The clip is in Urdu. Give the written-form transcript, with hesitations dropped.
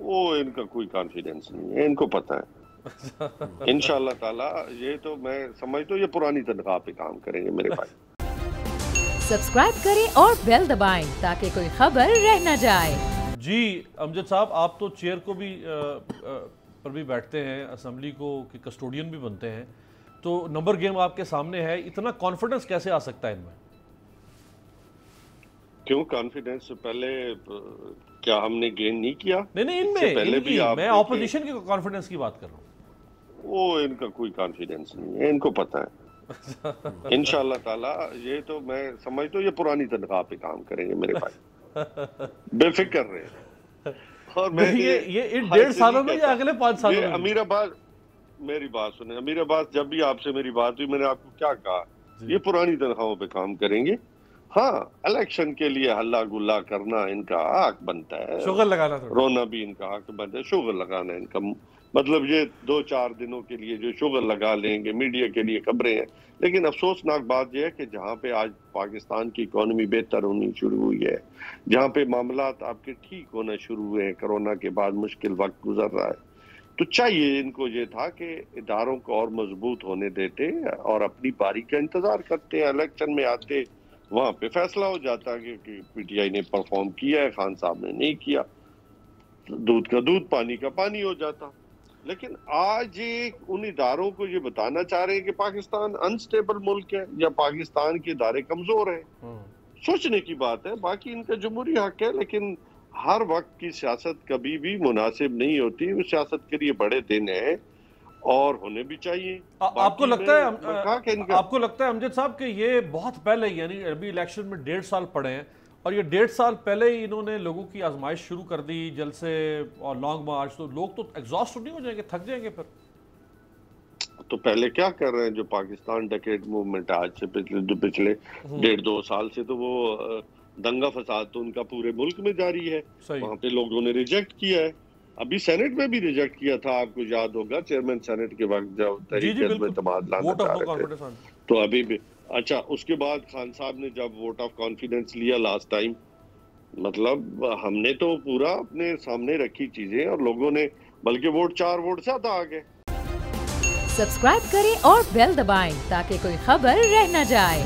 وہ ان کا کوئی کانفیڈنس نہیں ہے، ان کو پتہ ہے انشاءاللہ تعالی یہ تو میں سمجھتا ہوں یہ پرانی تنخواہ پہ کام کریں گے میرے بھائی۔ سبسکرائب کریں اور بیل دبائیں تاکہ کوئی خبر رہ نہ جائے۔ جی امجد صاحب، آپ تو چیئر کو بھی پر بھی بیٹھتے ہیں، اسمبلی کو کی کسٹوڈین بھی بنتے ہیں، تو نمبر گیم آپ کے سامنے ہے، اتنا کانفیڈنس کیسے آ سکتا ہے ان میں؟ کیوں کانفیڈنس سے پہلے کیا ہم نے گین نہیں کیا؟ نہیں ان میں اپوزیشن کی کانفیڈنس کی بات کر رہا ہوں۔ وہ ان کا کوئی کانفیڈنس نہیں ہے، ان کو پتہ ہے انشاءاللہ تعالی یہ تو میں سمجھتا ہوں یہ پرانی تنخواہ پہ کام کریں گے میرے بھائی، بے فکر رہے۔ اور میں یہ ان 1.5 سالوں میں یا اگلے 5 سالوں میں؟ امیر عباس میری بات سنیں، امیر عباس جب بھی آپ سے میری بات ہوئی میں نے آپ کو کیا کہا؟ یہ پرانی تنخواہوں پہ کام کریں گے۔ ہاں الیکشن کے لیے ہلا گلا کرنا ان کا حق بنتا ہے، شغل لگانا، رونا بھی ان کا حق بنتا ہے، شغل لگانا ان کا مطلب یہ 2-4 دنوں کے لیے جو شغل لگا لیں گے، میڈیا کے لیے خبریں ہیں۔ لیکن افسوسناک بات یہ ہے کہ جہاں پہ آج پاکستان کی اکانومی بہتر ہونی شروع ہوئی ہے، جہاں پہ معاملات آپ کے ٹھیک ہونا شروع ہوئے ہیں، کرونا کے بعد مشکل وقت گزر رہا ہے، تو چاہیے ان کو یہ تھا کہ اداروں کو اور مضبوط ہونے دیتے اور اپنی باری کا انتظار کرتے ہیں، الیکشن میں آتے وہاں پہ فیصلہ ہو جاتا کہ پی ٹی آئی نے پرفارم کیا ہے، خان صاحب نے نہیں کیا، دودھ کا دودھ پانی کا پانی ہو جاتا۔ لیکن آج ان اداروں کو یہ بتانا چاہ رہے ہیں کہ پاکستان انسٹیبل ملک ہے یا پاکستان کے ادارے کمزور ہیں، سوچنے کی بات ہے۔ باقی ان کا جمہوری حق ہے، لیکن ہر وقت کی سیاست کبھی بھی مناسب نہیں ہوتی، وہ سیاست کے لیے بڑے دن ہیں اور ہونے بھی چاہیے۔ آپ کو لگتا ہے امجد صاحب کہ یہ بہت پہلے، یعنی ابھی الیکشن میں 1.5 سال پڑے ہیں اور یہ 1.5 سال پہلے ہی انہوں نے لوگوں کی آزمائش شروع کر دی، جلسے اور لانگ مارچ، تو لوگ تو ایگزاسٹ نہیں ہو جائیں گے، تھک جائیں گے پھر؟ تو پہلے کیا کر رہے ہیں جو پاکستان ڈیکیڈ موومنٹ آج سے پچھلے 1.5-2 سال سے، تو وہ دنگا فساد تو ان کا پورے ملک میں جاری ہے، وہاں پہ لوگوں نے ریجیکٹ کیا ہے، ابھی سینٹ میں بھی ریجیکٹ کیا تھا، آپ کو یاد ہوگا چیئرمین سینٹ کے وقت جب تحریک حزب اتحاد لانا چاہ رہے تھے، تو ابھی بھی اچھا اس کے بعد خان صاحب نے جب ووٹ آف کانفیڈنس لیا لاسٹ ٹائم، مطلب ہم نے تو پورا اپنے سامنے رکھی چیزیں اور لوگوں نے بلکہ 4 ووٹ زیادہ آ گئے۔ سبسکرائب کریں اور بیل دبائیں تاکہ کوئی خبر رہ نہ جائے۔